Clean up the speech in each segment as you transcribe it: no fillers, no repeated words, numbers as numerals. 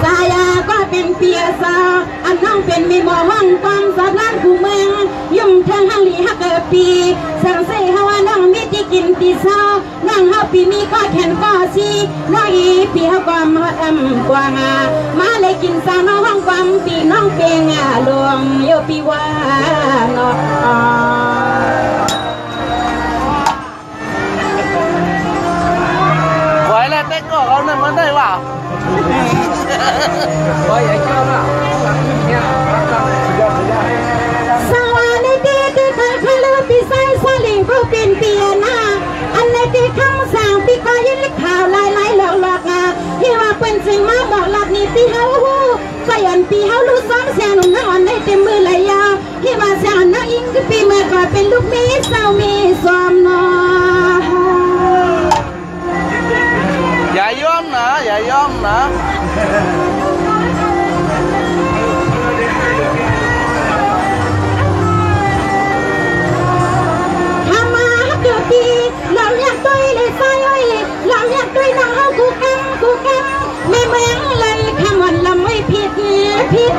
สายาก็เป็นเปียสาอันน้องเป็นมีหมอห้องความสาบล้านกูเมืองยุ่งทางหังหลีฮักเกิดปีสังเสฮาวาน้องมีที่กินตีเศร้าน้องเฮาปีมีก็แขนก็ซีน้องอีปีเฮาความฮอดกว่างมาเลยกินสาน้องห้องความปีน้องเป็นหลวงโยปีว่าน้องไว้แล้วเด็กก็เอาหนึ่งมันได้ว่าไว้ใหญ่เจ้าละเนี่ยสวัสดีที่เคยพลือปีไซสลิงผู้เป็นเปียนาอันในที่คำสั่งปีก็ยินข่าวลายหลอกที่ว่าเป็นสิ่งมาบอกหลับนี่ปีเฮาหูใส่อันปีเฮารู้ซ้อมเสียงหนุ่มน้องในเต็มมือเลยยาที่ว่าเสียงน้องอิงคือปีเมื่อก่อนเป็นลูกมีเศร้ามีซ้อมนออย่าย่อมนะอย่าย่อมนะเราอยากด้วยเลยใส่เราอยากด้วยน้องกูกันไม่เหมือนเลยคำวันลำไม่ผิดเน่พี่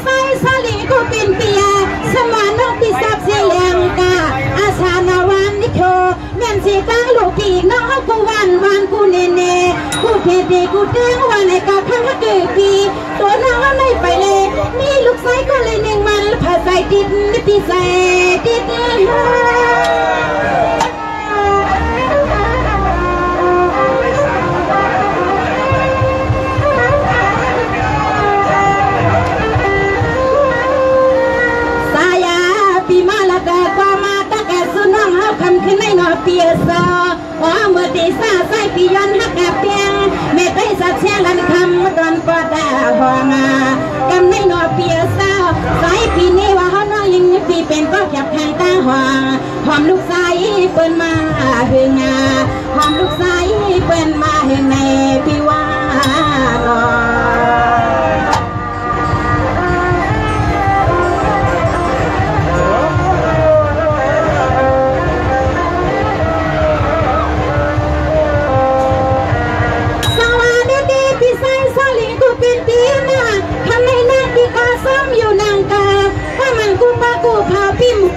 ใส่สลีกูเป็นเปียสมานน้องพี่ซับเสียงกาอาชานาวันนิโคแม่นสีตั้งลูกปีน้องกูวันกูเน่กูเทดีกูเด้งวันในกาทั้งเกิดปีตัวน้องไม่ไปเลยมีลูกไส้ก็เลยหนึ่งมันผ่าใส่ดิดพี่ใส่ดิดสายาปีมาละแต่ก็มาตะแกสุน้องเอาคำขึ้นในนอเปียซอว่าเมื่อตีซาใส่ปีย้อนหักกะเปียงแม่ไปสักเชียงลันคำตอนก็ได้หองากำในนอเปียซาใส่ปีนี้ว่าเขาน้องยิงปีเป็นก็แคบแข่งตาหองหอมลูกสายเปิ้นมาเฮงาหอมลูกสายเปิ้นมาเฮงในปีว่ากูพาพี่มุก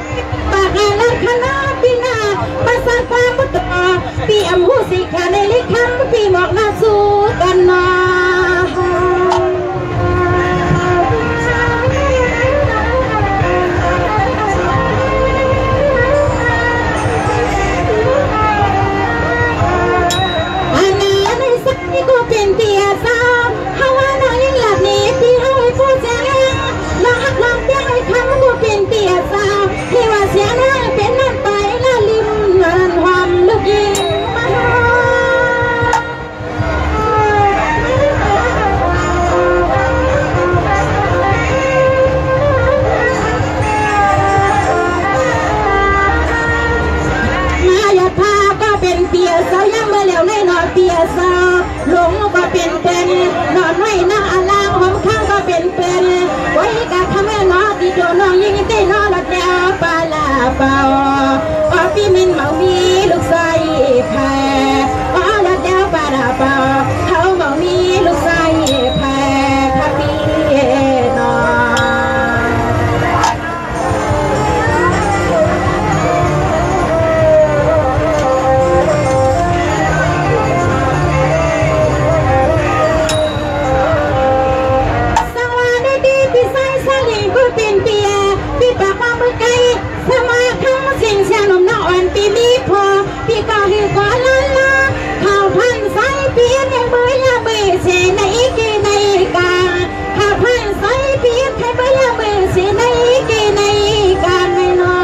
ปากอะไรคณะพี่นาภาษาความมุตาพี่อำหูสิขาในลิขันพี่หมอกหน้าสู้กันนาอันนี้ในสักที่กูเป็นเตียสาวฮาวาน้องยิ่งหลับนี้พี่ให้ผู้แจ้งน้องหักลองเปี้ยให้คำกูเป็นเตียสาวที่ว่าเสียน้อยเป็นนั่นไปละลิมเงินความลูกยิงมาอย่าพาก็เป็นเปียสาวยังเมื่อเหลียวในนอเปียสาวหลงก็เป็นนอนไม่น่าอลางหอมข้างก็เป็นไว้กะทำให้น้องที่โดนน้องยิงได้น้องละแนวปลาลาเบาอ๋อพี่มินเมามีลูกไส้แพ้อ๋อละแนวปลาลาเบาเขาเมามีลูกไส้แพ้พะพี่น้องเป็นเปียพี่ปากว่ามือไกลสมาคำสิ่งเสียงนมน้องอ่อนปีมีพอพี่ก็หือก่อนละข่าวพันสายเปียในมือยามือเสียในกีในกาข่าวพันสายเปียในมือยามือเสียในกีในกาไม่นอ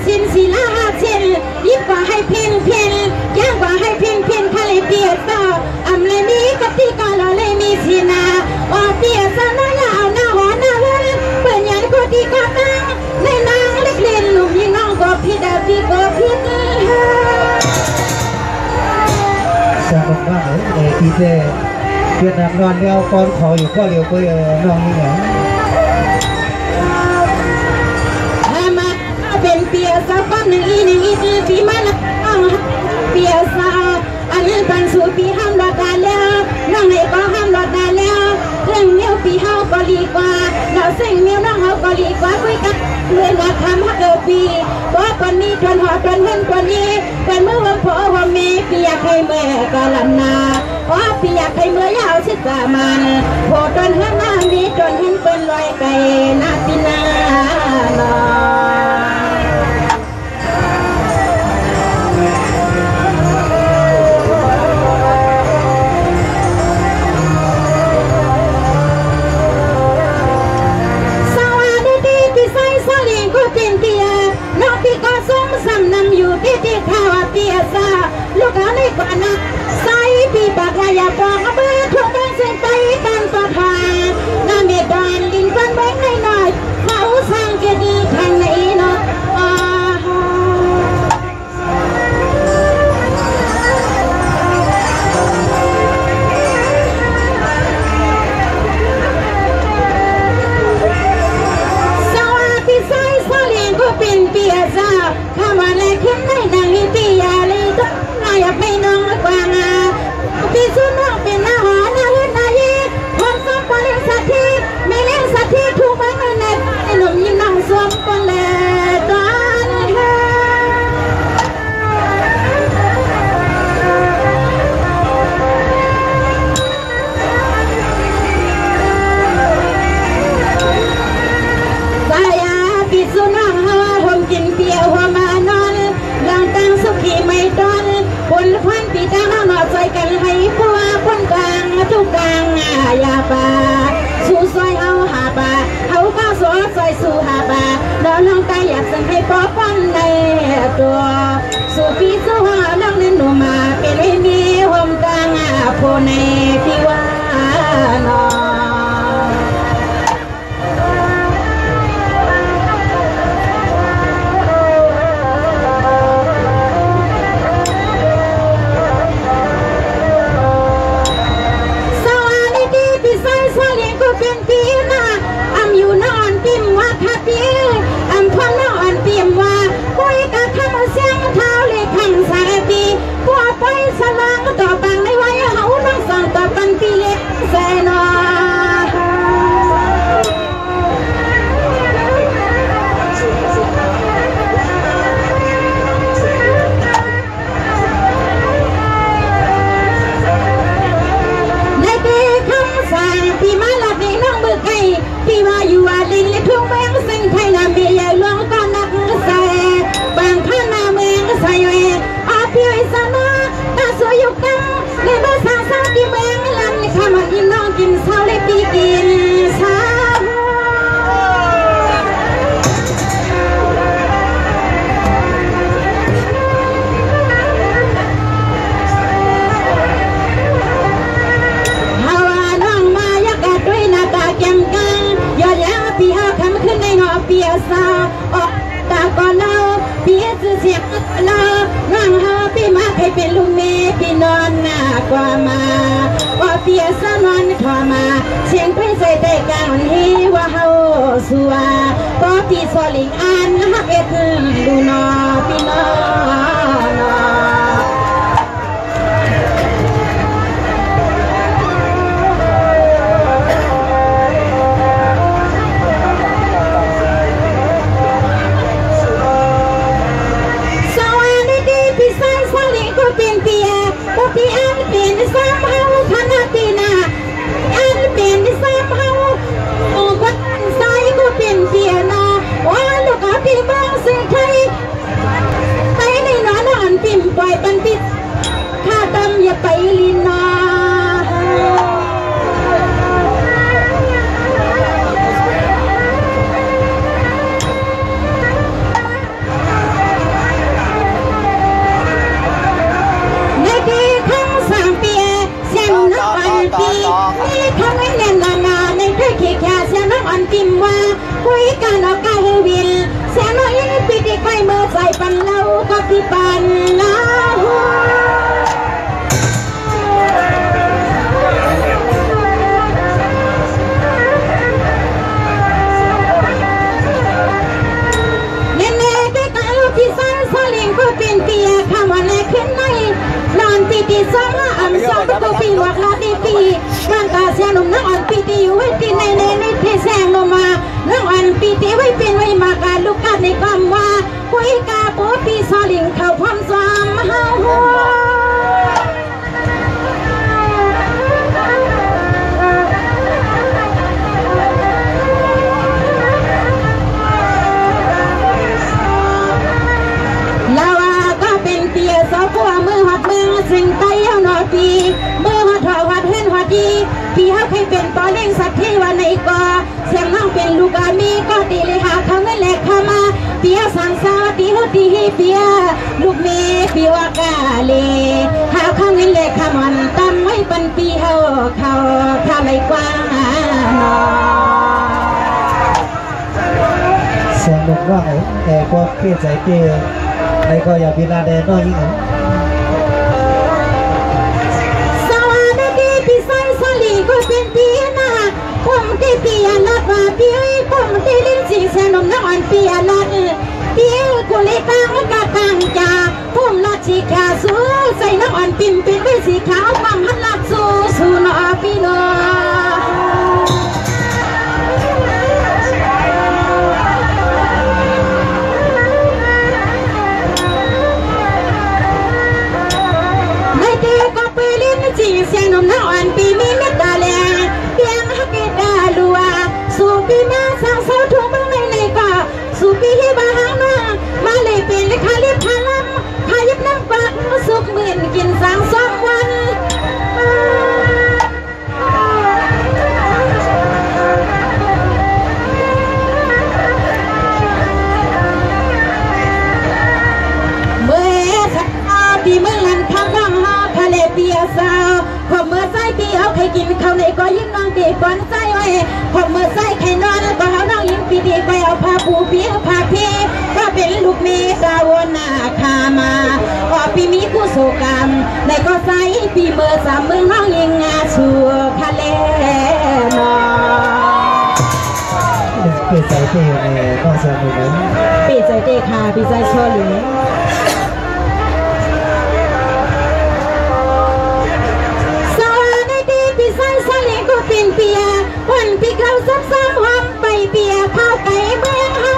สินศิลาเช่นยิบกว่าให้เพียงย่างกว่าให้เพียงทะเลเปียสาวอำเลยมีกติกาเราเลยมีสีนาว่าเปียสาวนายาวหน้าหอหน้าเลื่อนเปิดยันกติกาตั้งใน เวียดนามนอนเดียวก่อนขออยู่ก็เร็วก็น้องนี่เหรอมาเป็นเปียสาวก้อนหนึ่งอีปีมันเปียสาวอันนี้ปันสู่ปีห้ามรอดได้แล้วน้องให้ก็ห้ามรอดได้แล้วเรื่องเนี้ยปีเฮาก็ดีกว่าเราเส้นเนี้ยน้องเฮาก็ดีกว่าคุยกันเรื่องงานทำฮักเอปีตัวคนนี้จนหอจนเห็นตัวนี้เป็นเมื่อวันพ่อวันแม่ปีอยากให้เมื่อกะลันนาเพราะปีอยากให้เมื่อยาวชิดกะมันพอจนเห็นหน้านี้จนเห็นเป็นรอยไก่หน้าปีนาลาลูกเอาในกว่านะใส่ปีปากอย่าบอกเอาเบอร์ทุกการเส้นไปตั้งต่อทางน้าเมดอนลินฟันแบงให้หน่อยเขาสร้างเจดีย์ทางไหนเนาะสวัสดีไซส์ซาเลียนก็เป็นเปียซ่าถ้าวันแรกขึ้นไม่ดังอีปียาเลยอยากไม่น้องกว่างาปีสุนน้องเป็นหน้าหอหน้าเลือดหน้าเย่ความสมบูรณ์สักทีไม่เลี้ยงสักทีทุกวันในไอ้หนุ่มยิ่งน้องสวมคนแลตอนเฮสายาปีสุนน้องหัวผมกินเปียวหัวมานอนหลังตั้งสุขีไม่ตอนคนพันปีตั้งหน้าใจกันให้พัวคนกลางทุกกลางยาป่าสู้ซอยเอาหาป่าเอาข้าวสวยซอยสู้หาป่าแล้วน้องตายอยากสั่งให้ป้อป้อนในตัวสู้ปีสู้หาน้องนั้นหนูมาเป็นไม่มีห่มกลางโพในที่ว่านอเป็นปีน่ะอำอยู่นอนปิ่มว่าทับปีอำพ่อนอนปิ่มว่าปุ้ยกะทำเสียงเท้าเลยขังสารปีปัวไปสลางต่อปังในไว้เฮาน้องสั่งต่อปันปีเล็กแสนอปีมาลับในน้องมือไก่ปีว่าอยู่อาดินและทุ่งแมงสิ่งไทยนาเมียใหญ่หลวงก็นักใส่บางข้านาเมืองใส่เวอาเพียสนาตาสวยอยู่กังในบ้านสาวสาวที่เมืองลันข้ามากินน้องกินเช้าและปีกินเช้าปีห้าคำขึ้นในหอเปียสาออกตาก่อนเล่าเปียจะเสียงเล่าร่างหาปีมาให้เป็นลูกเมย์ปีนอนหน้ากว่ามาว่าเปียสานอนถอมาเสียงเพลงใส่แต่กลางฮีว่าเฮาสัวก็ปีสลิงอันฮักเอ็ดดูนอปีนอนอเป็นเปียก็ปีอันเป็นซ้ำเฮาขนาดปีนาอันเป็นซ้ำเฮาโอ้ก็สายก็เป็นเปียนาว่าลูกอาปีเมืองเสียไทยไปในนอนอันปิ่มปล่อยปันปิดข้าตำอย่าไปลินนานี่ทำให้เล่นนานาในเคยขี้แค่เสียน้องอ่อนปิ่มว่าคุยกันออกกายวินเสียน้องยังปีที่ใกล้เมื่อใส่ปันเล่าก็พี่ปันเล่า ตัวปีหวกลาดีปีมันตาเสียหนุ่มน้องอ่อนปีตีไว้ตีในที่แสงลงมาน้องอ่อนปีตีไว้เป็นไว้มาการลูกกัดในความว่าคุยกาโป๊ปีซอลิงเขาพร้อมซ้ำเฮาสิ่งไต้เอาหน่อปีเมื่อหัดถอหัดเห็นหัดดีปีเขาเคยเป็นต่อเล่งสักที่วันในก่อเสียงน้องเป็นลูกอามีก็ดีเลยหาเขาเงินแหลกเข้ามาเปียสั่งสาวตีหัวตีเปียลูกเมย์ปีว่ากาเลหาเขาเงินแหลกขมันตั้มไว้ปันปีเอาเขาข้าไรกว่าหนอเสียงดุร้องแต่ก็เพี้ยใจเตี้ยในก็อย่าพิลาแดนน้อยยิ่งก็เป็นปีนะผมที่ปีนัดว่าปีผมที่ลิ้นสีเสนมน้องอ่อนปีนัดปีกุลิตังกะตังจ่าผมลัดสีขาวสู้ใส่น้องอ่อนปิ่มเป็นด้วยสีขาวความหันลัดสู้นอปีนอไม่เด็กก็ไปลิ้นสีเสนมน้องอ่อนปีมีเม็ดตาแลเพียงฮักเกดาลัวสู่ปีมาสร้างเสาทุ่งเมืองในก็สู่ปีที่บ้านมาเลยเป็นคาลิบพาลัมพายิบน้ำปากสุกหมื่นกินสร้างสองวันเมื่อสักปีเมื่อลันคำน้องฮอทะเลเปียสาวผมเมื่อใส่ปีเอาใครกินเขาในก็ยิ่งน้องปีก่อนใส่ไว้ผมเมื่อใส่ใครนอนก็เอาน้องยิ่งปีดีไปเอาผ้าปูเปียผ้าเพก็เป็นลูกเมดาวนาคามาออกปีมีกู้สุกรรมในก็ใส่ปีเมื่อสามมือน้องยิ่งงาชัวทะเลนอเพี้ยใจเตี้ยในน้องเสียงดุนั้นปีใจเตคาปีใจโชลิงเป็นเปียวันที่เขาซับซ้ำห้องไปเปียข้าวไก่เมืองเฮา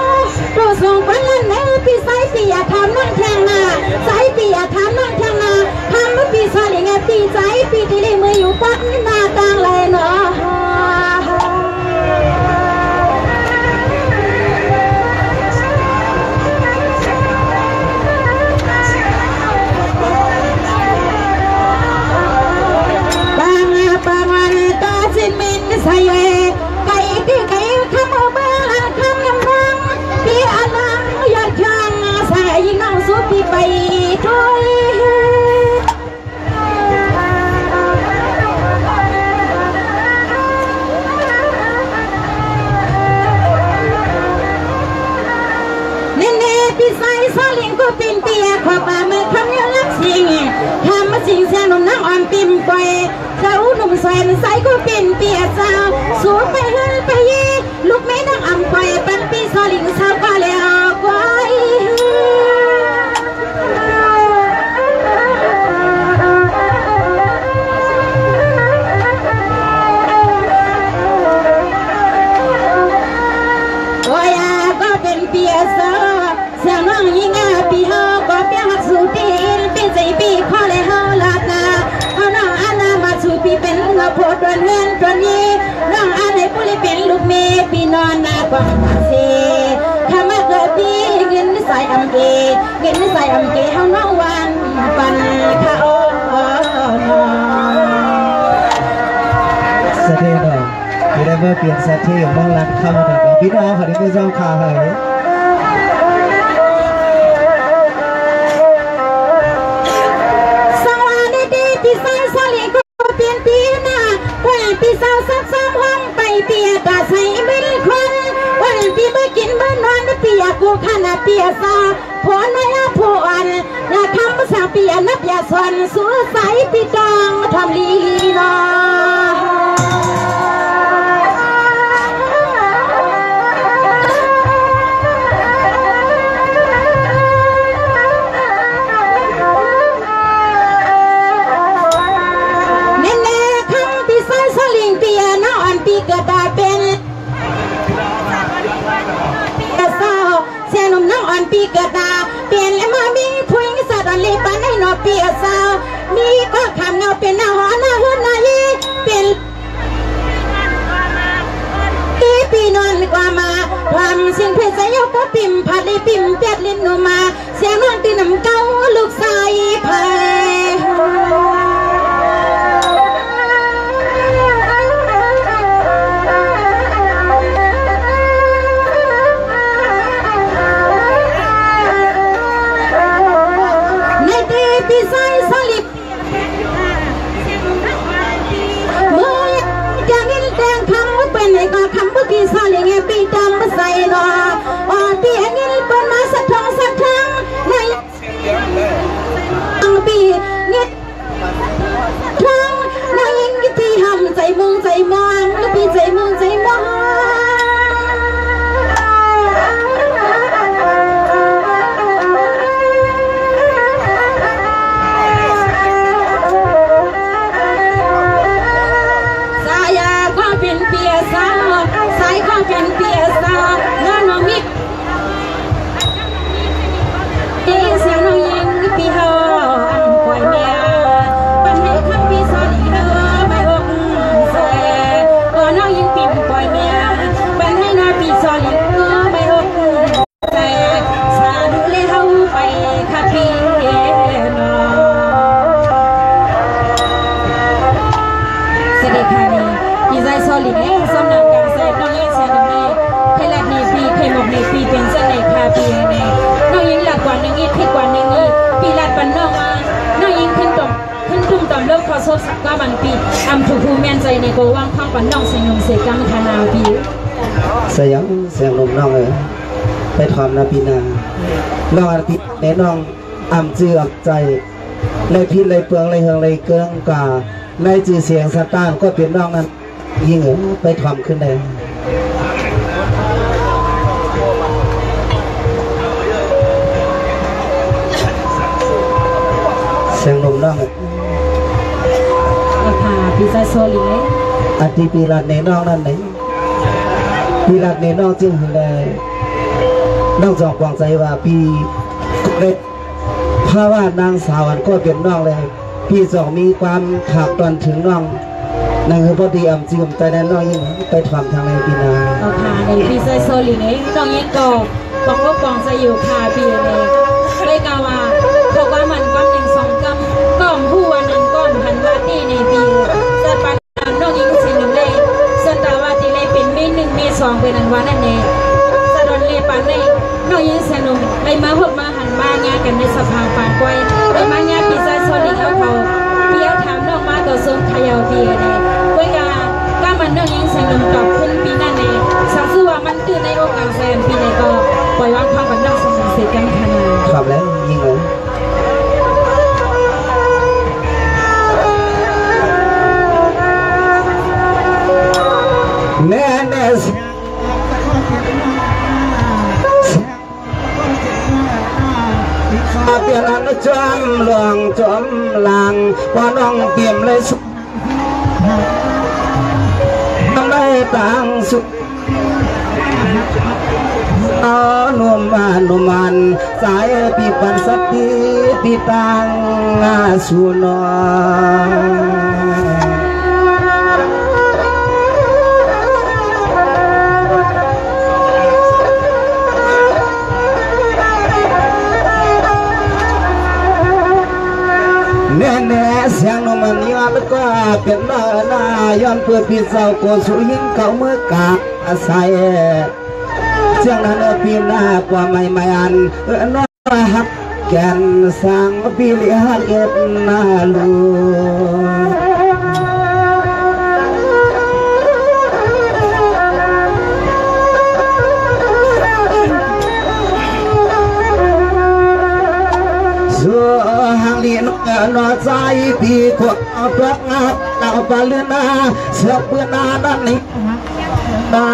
โปรส่งพันลันเนื้อพี่สายเปียทำนั่งแทงนาสายเปียทำนั่งแทงนาทำมื่อปีสาลิงปีใจปีที่ได้มืออยู่ปักหน้าต่างเลยเนาะใส่ไก่ที่ไก่ทำเอาบ้าทำน้ำรังพี่อลังอยากช่างใส่ยิ่งน้องสุดพี่ไปด้วยเน่ๆพี่ใส่ซาลิงก็เป็นเปียขอป่ามือคำยังรักสิ่งทำมาสิ่งแสนน้ำอ่อนปิ่มไปเจ้าหนุ่มแสนใสก็เป็นเปียสาวสูงไปเฮิรไปยีลูกแม่นั่งอ่ำไปปันปีซอลิงสาวก็เลยออกไว้โอ้ยก็เป็นเปียสาวเสียงน้องยิ่งปีเฮาก็เปียหักสู่ตีนเป็นใจปีข้อเลยเฮาลาตาเอาน้องอาณามาสู่ปีเป็นหัวโพดวนเฮือนตอนนี้น้องอาณาผู้เลยเป็นลูกเมย์ปีนอนนาบังเสถ้ามาเกิดปีเงินใส่อำเกเงินใส่อำเกเฮาน้องวันปันข้าวสเตนอที่ได้เมื่อเปลี่ยนสเตนของรันเข้ามาถึงพี่น้องเขาได้ไม่เจ้าข่าวเลยพี่สาวสาลีก็เปลี่ยนปีนะวันพี่สาวซักซ้ำห้องไปเปียกาใส่ไม่ได้คนวันพี่ไม่กินไม่นอนเปียกูขนาดเปียซาผัวนายผัวอันนาคำภาษาเปียนับยาสวนสู้ใสพี่จองทำลีนอ อ่อนปีเกิดดาเปลี่ยนและมามีผู้หญิงสะดอนลีปันให้นอเปียสาวมีก็คำเงาเป็นหน้าหอหน้าหุ่นหน้ายีเป็นปีนอนกว่ามาความสิ่งเพศยกก็ปิ่มผัดเลยปิ่มเปียดลิ้นหนูมาเสียงนอนตีน้ำเก้าลูกสายพายในตีปีไซสลิปเมื่อจะนินแดงคำเป็นไอ้ก็คำว่าพี่สาวยังไงพี่จำมาใส่รอว่าพี่เงินเปิดมาสักครั้งในอังปีเงินครั้งในยังที่ทำใจมึงใจมองแล้วพี่ใจมึงใจมองเป็นเปียสาวน้องน้องมิกเสียงน้องยิงปีเฮาอันปล่อยเมียปันให้คำปีสอนเฮาไม่อกเสก็น้องยิงปีปล่อยเมียปันให้น้าปีสอนเฮาไม่อกเสสาดูเลเฮาไปคาปีน้องเสด็จค่ะนี่ดีใจสอลิเองสำนักการเสด็จน้องยิงในปีเป็นเส้นในคาปีในน้องยิงหลักกว่านึงอีกที่กว่านึงอีกปีหลัดปันนอกมาน้องยิงขึ้นตุ้มต่ำเลิกขอโซสักก้าบันปีอัมถูภูเมียนใจในโกว่างข้างปันน้องเสียงนุ่มเสียกังคานาปีเสียงนุ่มน้องเลยไปทำนาปีนาน้องอาทิตย์ในน้องอัมจืออับใจในพิษในเปลืองในเฮืองในเกลืองกาในจือเสียงสตางก็เป็นน้องนั้นยิงไปทำขึ้นได้เสียงลมน้องราคาพิซซ่าโซลิเลยอาทิปีรัดในน้องนั่นไหนปีรัดในน้องจึงเลยน้องจองกวางใจว่าปีเล็กเพราะว่านางสาวอันก็เป็นน้องเลยพี่สองมีความขาดตอนถึงน้องนั่นคือพอดีอ่ำจิ้มแต่นั้นน้องยิ่งไปทำทางในปีนาราคาในพิซซ่าโซลิเลยต้องยิ่งโตบอกว่ากวางใจอยู่คาปีเลยได้กล่าวว่าเพราะว่ามันก็1 2 กำก้อมผู้วันนั้นก้อมพันวัดนี่ในปีสัตว์ปันน้องยิงสิ่งหนึ่งเลยสัตว์ว่าที่เลยเป็นมี1 มี 2เป็นอันว่านั่นเองสะดอนเลยปันในน้องยิงเสนมเลยมาพบมาหันมาเงี้ยกันในสภาปานกวยเลยมาเงี้ยปีศาจโซลิเอาเขาเพี้ยวถามน้องมาต่อทรงขยาวปีเลยกวยก้ามันน้องยิงเสนมตอบขึ้นปีนั่นเองสังสือว่ามันตื่นในโอกาสแซนปีในก็ปล่อยวางความปันน้องสมเสร็จกันขนาดครับแล้วยิงเลยแน่เปลี่ยนอันจอมหลวงจอมหลังว่าน้องเตรียมเลยสุดต้องได้ต่างสุดหนุ่มมันสายปีปันสักทีปีตังสุนแน่เสียงนมันยอดก็เป็นหน้าย้อนเพื่อพี่สาวโกสุหิงเขาเมื่อกาใส่เสียงนั้นปีหน้ากว่าไม่อันน้อหักแก่นสังปีเลี้ยงเอ็ดนาลูหังเลียนนอใจปีขวบตัวงับดาวปลาเลือนาเสือเปื้อนนาด้านนี้นา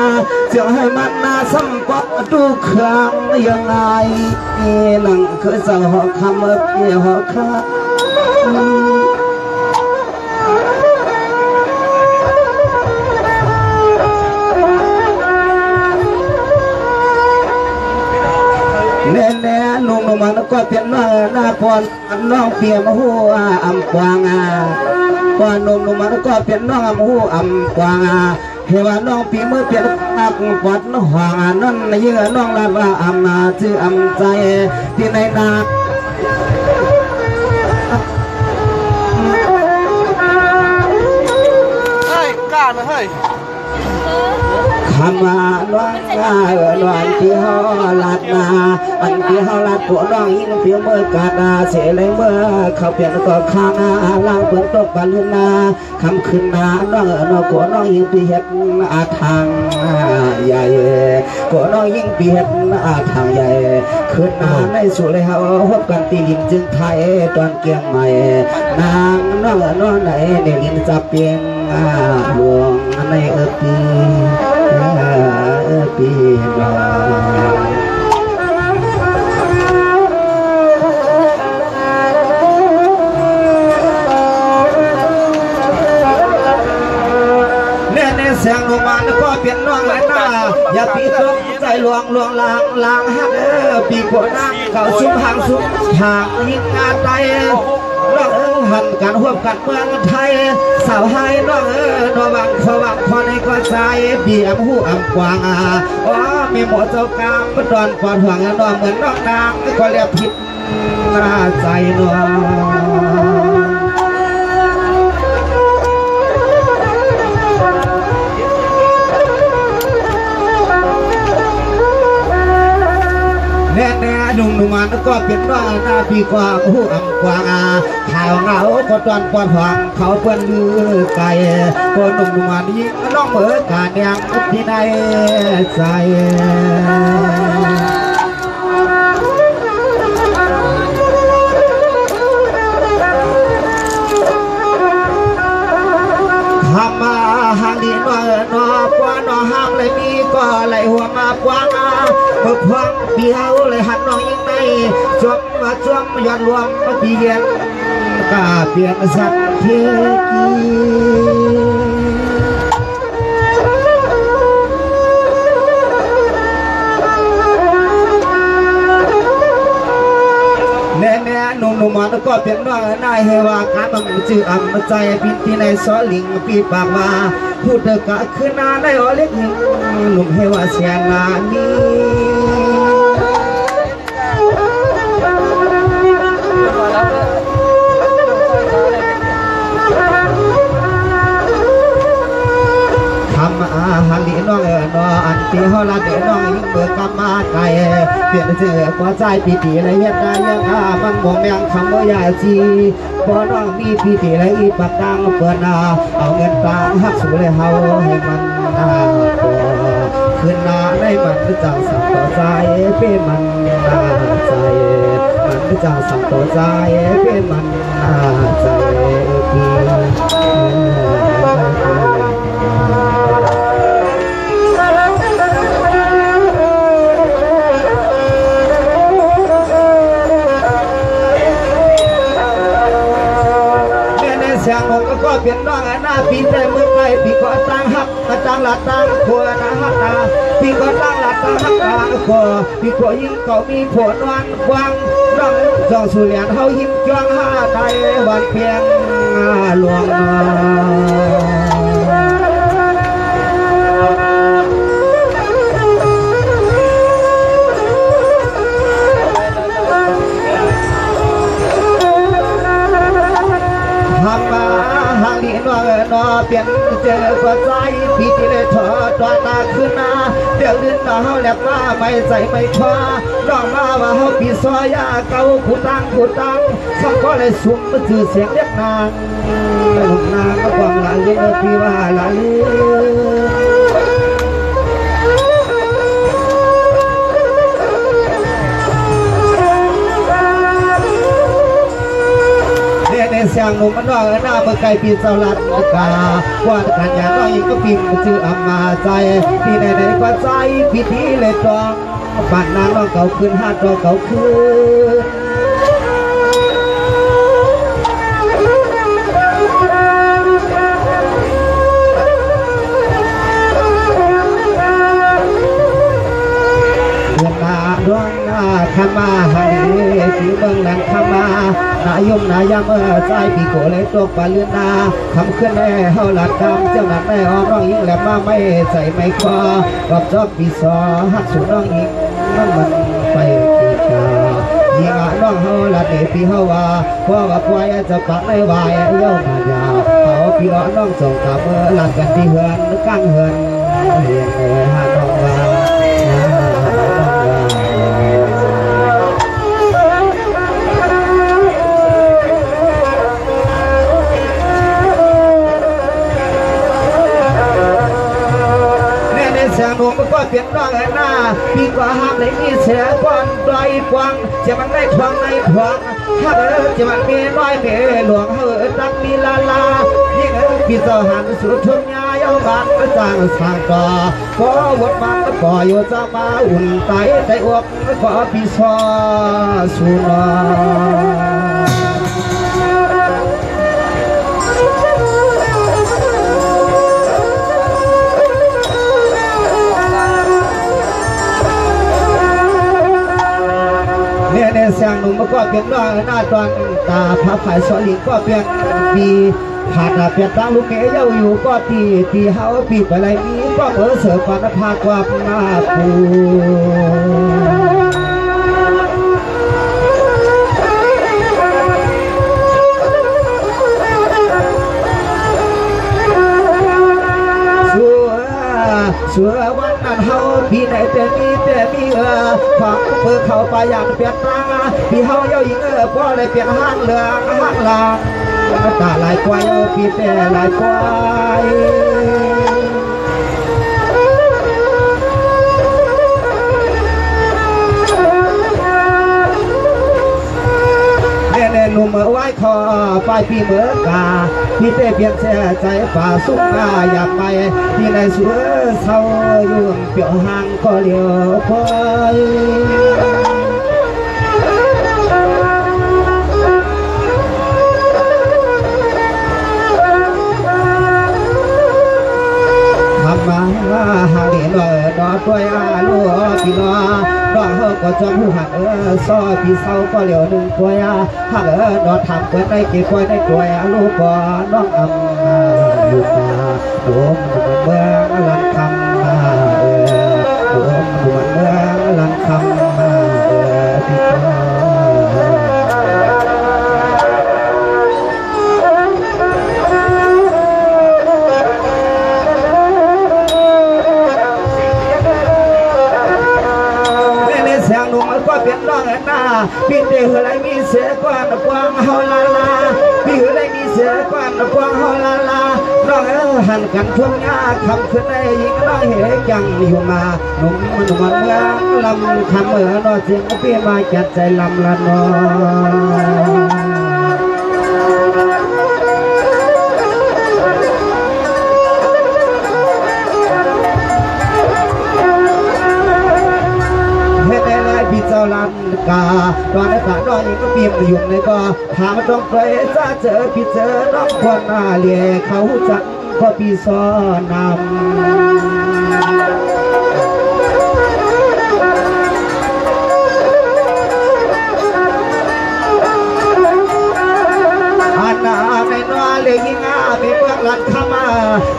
เสียให้มันนาสัมปะดูครั้งยังไงหนังเคยสั่งหอกคำเพียหอกคา แน่แน่นุ่มมันก็เป็นน้องหน้าปอนน้องเปียมหัวอำกวางปอนนุ่มมันก็เป็นน้องหัวอำกวางเฮว่าน้องปีมือเปียนักปัดน้องห่างนั่นเยื่อน้องลาว่าอำชื่ออำใจที่ในนาเฮ้ยกล้านะเฮ้ยคำว่าน้องน้องที่เฮาลัดนาอันที่เฮาลัดผัวน้องยิ่งเปียเมื่อกาดาเสียเลยเมื่อเขาเปลี่ยนก็ข้างล่างเปิดตกปันนาคำขึ้นนาน้องผัวน้องยิ่งปีเฮ็ดอาทางใหญ่ผัวน้องยิ่งปีเฮ็ดอาทางใหญ่ขึ้นนาในสุเลยเฮาพบกันตีลินจึงไทยตอนเกียงใหม่นางน้องไหนในลินจะเปียงหลวงในปีปีนเนี่ยเสียงลงมาแล้วก็เปลี่ยนน้องเลยนะอย่าปีตรงใจลวงลางฮักปีขวดนั่งเขาซุ้มหางยิ่งงานใจน้องหันกันหวบกันเมืองไทยสาวไฮน้องนวังพอในก็ใจปีอำหูอำกวางอ๋อมีหมอเจ้ากามดอนปอดห่วงน้องเหมือนน้องนางก็เรียกผิดใจน้องแน่นุ่มมันก็เป็นน้องหน้าปีกว่าหูอำกวางข่าวเหงาก็ตอนปอดห่วงเขาเปิ้นลือไก่ก็นุ่มมันยิ่งน้องเหมือนการยังที่ในใจทำมาหางดีนอกว่าน้องห้ามเลยมีก็เลยหัวมากว้างเมื่อควงเปียวเลยหันน้องยิ่งในจวมย้อนรวมเปียนกาเปลี่ยนสัตว์เทกีแน่นุ่มมันก็เป็นน้องนายเฮว่าการมันจื้ออำใจพินที่ในซอลิงปีปากมาพูดเด็กก็ขึ้นนาได้อเล็กหนุ่มเฮว่าเสียงานนี้ทำอาหารดีน้องอันที่เขาละเด็น้องยิ่งเบิกกำมาไก่เปลี่ยนเสือพอใจปีอะไรเฮ็ดได้ยังมันบ่แมงคำว่าใหญ่จีพอน้องมีปีอะไรอีปากดังเปิดเอาเงินตางหักสู่เลยเฮาให้มันขึ้นนาได้มันจังสับต่อใจเป็นมันใจมันจังสับต่อใจเป็นมันใจปีเสียงผมก็เปลี่ยนน้องหน้าปีแต่เมื่อไกลปีก็ตั้งหักตั้งหลักตั้งขวนะฮักตาปีก็ตั้งหลักตั้งหักตาขวปีก็ยิ่งก็มีผลวันกว้างน้องจองสุเลียนเฮายิ้มจ้องหาใจวันเพียงหลวงทำมาหางดีนเปลี่ยนเจอก็ใจพี่ที่เลยถอดตัวตาขึ้นมาเดี๋ยวดินมาเฮาแหลบมาไม่ใส่ไม่คว้าน้องมาว่าเฮาปีซอยยาเก่าขุดตังสักก็เลยสุ่มมาจือเสียงเรียกนางลูกนางก็ความหลานเลี้ยงพี่ว่าหลานเสียงหนุ่มมันน้อยหน้าเมื่อไกลปีสลัดกาว่าการอย่างน้อยก็พิมพ์ชื่ออำมาใจที่ไหนก็ใจพิธีเลยตองบ้านนางน้องเก่าขึ้นห้าตัวเก่าขึ้นเดือนหน้าดวงหน้า ขมาหันที่เมืองนั้นขมานายมนายามใจปีโกเลยตกปลาเลือนนาคำขึ้นแน่เฮาหลัดกำเจ้าหนักแน่อ้อมน้องยิงแหลมมาไม่ใส่ไม่คอกับจอบปีซอหักสูน้องยิงนั่นมันไปปีชายิงน้องเฮาหลัดเดปีเฮาว่าพ่อว่าควายจะปักในวายเย้ามายาวเขาพี่น้องส่งกับเมื่อหลัดกันที่เฮือนกลางเฮือนเฮียนหาน้องว่าเสียงหนุ่มก็เปลี่ยนน้องหน้าพี่ก็ห้ามในมีเสียก่อนดอยกวางจะมันได้ทวงในทวงถ้าจะมันมีน้อยเมหลวงเฮอรักมีลาลายิ่งพี่สหันสุดทุ่งยาเยาบ้านก็จางสางก่อก็วัดมันก็อยู่จะมาอุ่นใจใจอกก็พี่สอสุนเนี่ยเสียงหนุ่มก็เปลี่ยนน้อยหน้าตอนตาพับไผ่สลิงก็เปลี่ยนปีขาดเปลี่ยนตาลูกเมย์เย้าอยู่ก็ตีเฮาปีไปไรมีก็เสือปานภาคว่าหน้าปูเสือวันนั้นเฮาพี่ไหนแต่มีความเพื่อเข้าไปอย่างเปลี่ยนตาพี่เฮาเย้าหญิงก็ได้เปลี่ยนห้างเหลืองห้างลางตาลายควายพี่แต่ลายควายหนุ่มไว้คอไปพี่เมื่อกาพี่เต้เปลี่ยนเสียใจฝ่าสุกมาอยากไปพี่ในสวยเศร้ายุ่งเปี่ยวห่างก็เลี้ยวคอยทำมาหาเดียนดอด้วยลูกพี่น้องน้องเฮาก็จำหูหักซอพี่เศร้าก็เหลียวหนึ่งกวยหักนอนทำเกินได้กี่กวยได้กวยลูกก็น้องอำอยู่มาโดมเมืองลันคำมาโดมเมืองลันคำมาพี่น้องเสียงหนุ่มก็เปลี่ยนน้องหน้าพี่เต๋อไรมีเสียกว่ากวางเฮาลาลาพี่ไรมีเสียกว่ากวางเฮาลาลาน้องหันกันทุ่งหญ้าคำขึ้นได้ยิ่งน้องเหยังอยู่มาหนุ่มเมืองลำคำนอเสียงพี่มาจัดใจลำละนอพี่เจ้าลันกาตอนนี้น้องยังก็เปียกอยู่ในก็ถามต้องไปจะเจอพี่เจอน้องคนหน้าเลี้ยเขาจักก็พี่ซ้อนอันนาในน้อเลยยิ่งมีเมืองลันเข้ามา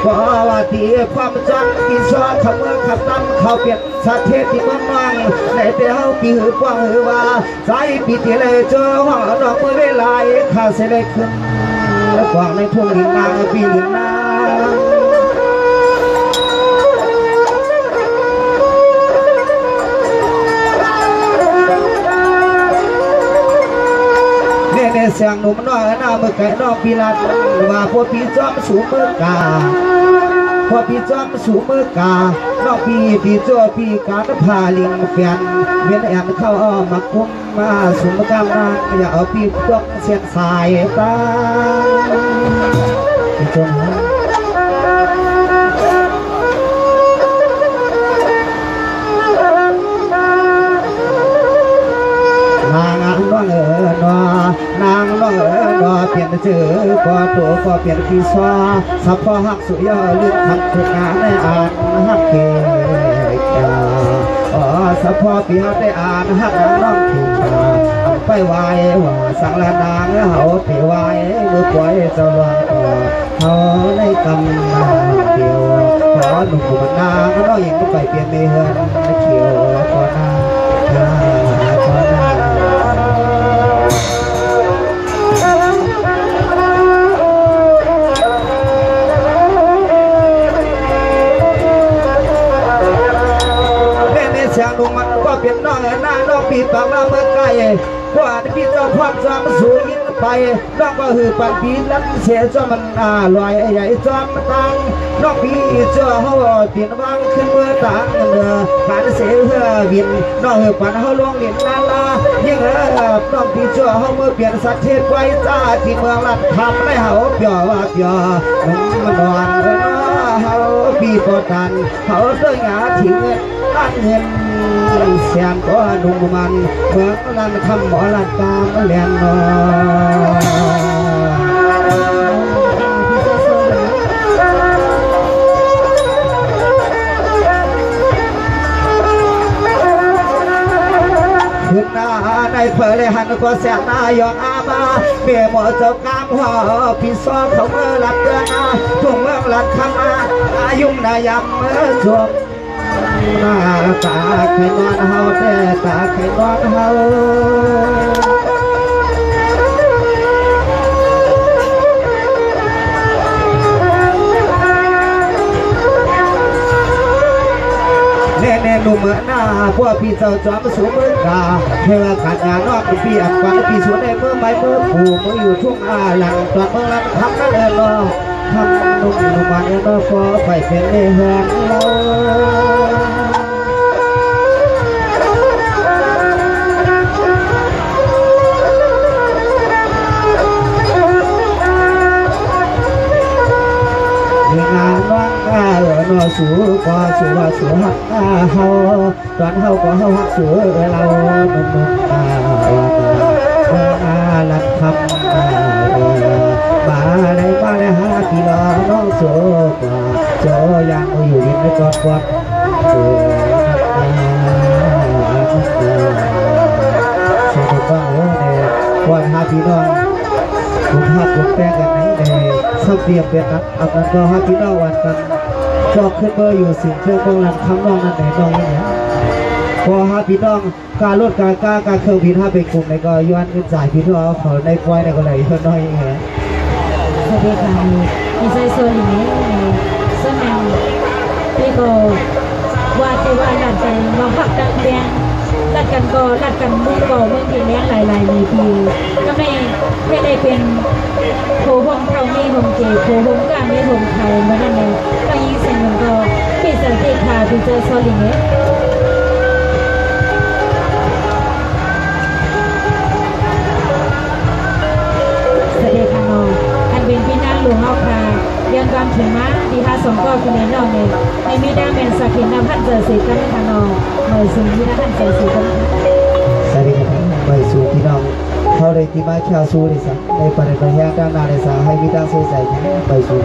เพราะว่าที่ความจังพี่ซ้อเขาเมืองขับตั้มเขาเปลี่ยนสาเทที่เมืองน้องในเดียวพี่หือกว้างหือว่าใจพี่ที่เลยเจอห้องดอกมือเวลาข้าเสด็จขึ้นกว้างในทุ่งดินนางพี่ดินนางเสียงหนุ่มน้อยหน้าเมื่อไก่น้องพี่ลัดว่าพอพี่จอมสูงเมื่อกาพอพี่จอมสูงเมื่อกาน้องพี่จ่อพี่การพาลิงเปลี่ยนเวียนแอนเข้าอ้อมมาคุ้มมาสุมกำลังอย่าเอาพี่พวกเสียงสายตาพี่จอมนางน้องนางน้องเปลี่ยนเจอก็ตัวก็เปลี่ยนพี่ซ้อสับพอหักสุยอลึกทักทุกงานในอ่านหักเกยโอ้ สัพพอปีเขาได้อ่านฮักน้องถึงไปไหวว่าสังละนางเฮาไปไหวมือปล่อยสว่างเขาในกำนาเดียวขอหนุ่มมันนางน้องยังก็ไปเปลี่ยนในเฮือนเขียวขอนางขอนางเสียงลุงมันก็เป็นน้องหน้าน้องปีปากมาเมื่อไกลว่าพี่เจ้าพอดจอมสูยินไปน้องก็หือปันปีนั้นเสียจอมันลอยใหญ่จอมตังน้องพี่เจ้าเขาเปลี่ยนวางขึ้นเมื่อต่างเนื้อการเสียเพื่อวินน้องหือปันเขาลงเห็นนาลายิ่งน้องพี่เจ้าเขาเมื่อเปลี่ยนสัตว์เทศไว้จ้าที่เมืองลัดทำได้เขาเปียว่าเปียมันนอนเขาพี่ปอดันเขาด้วยงาทิ้งเงินเสียงก็ดุมมันเมื่อลันคำหมอลันตามเลียนนอขึ้นหน้าในเผยเลยหันก็เสียงนายองอามาเมียหมอเจ้ากามหัวพี่ซ้อมเขาเมื่อหลับเดือนทุ่งเมืองหลัดคำอายุนายำเมื่อช่วงหน้าตาใครนอนเฮาแต่ตาใครนอนเฮาเน่หนุ่มหน้าพวกพี่เจ้าจอมสูงมือกาเทวขันงานนอกพี่อับฟันพี่สวนในเมื่อใบเมื่อผูมืออยู่ทุ่งหลังตอนเมื่อลังทำนั่นเองรอทำนุ่มมันเมื่อพอไปเป็นในเฮือนเรางานว่างนอสูก็สูว่าสูหักเฮาตอนเฮาก็เฮาหักสูเราหนุ่มลัดคำมาได้หากิโลน้องโจกว่าโจยังอยู่ยินไม่กอดกอดสมบูรณ์ว่าเนี่ยวันหาพี่น้องคุณภาพคุณแป้งกันไหนเนี่ยสักเดียบเป็นนักอับนั้นก็หาพี่น้องวันกันจอกขึ้นเบอร์อยู่สิ่งเชื่อมกันคำน้องนั่นไหนน้องนี่เนี่ยพอหาพี่น้องการลดการกล้าการเครื่องพินห้าไปกลุ่มในก็ย้อนเงินจ่ายพี่น้องเขาในควายในก็เลยเพื่อนน้อยเองสวัสดีค่ะมีใจโซนอย่างนี้สมัยพี่ก็ว่าที่ว่าหลังจากเราพักดักเลี้ยงลัดกันก็ลัดกันมุ่งก่อเมื่อที่เลี้ยงหลายๆมีทีก็ไม่ได้เป็นโผล่หงเท่านี้หงเก๋โผล่หงกลางไม่หงไทยมานั่นเองก็ยิ่งเสียงมันก็พี่สังเกตค่ะพี่เจอโซนอย่างนี้สวัสดีค่ะน้องอันเป็นพี่นั่งหลวงเอาค่ะยังการถึงม้าดีฮาสองก็คือในน้องเนี่ยในมีด้าเมนสักหินน้ำพันเจอสีกันค่ะน้องเมื่อสูงที่น้ำพันเจอสีกันสวัสดีครับไปสู่พี่น้องเขาเลยที่มาเที่ยวสู่ดิสักในประเทศด้านนาดิสักให้มีตั้งใจเนี่ยไปสู่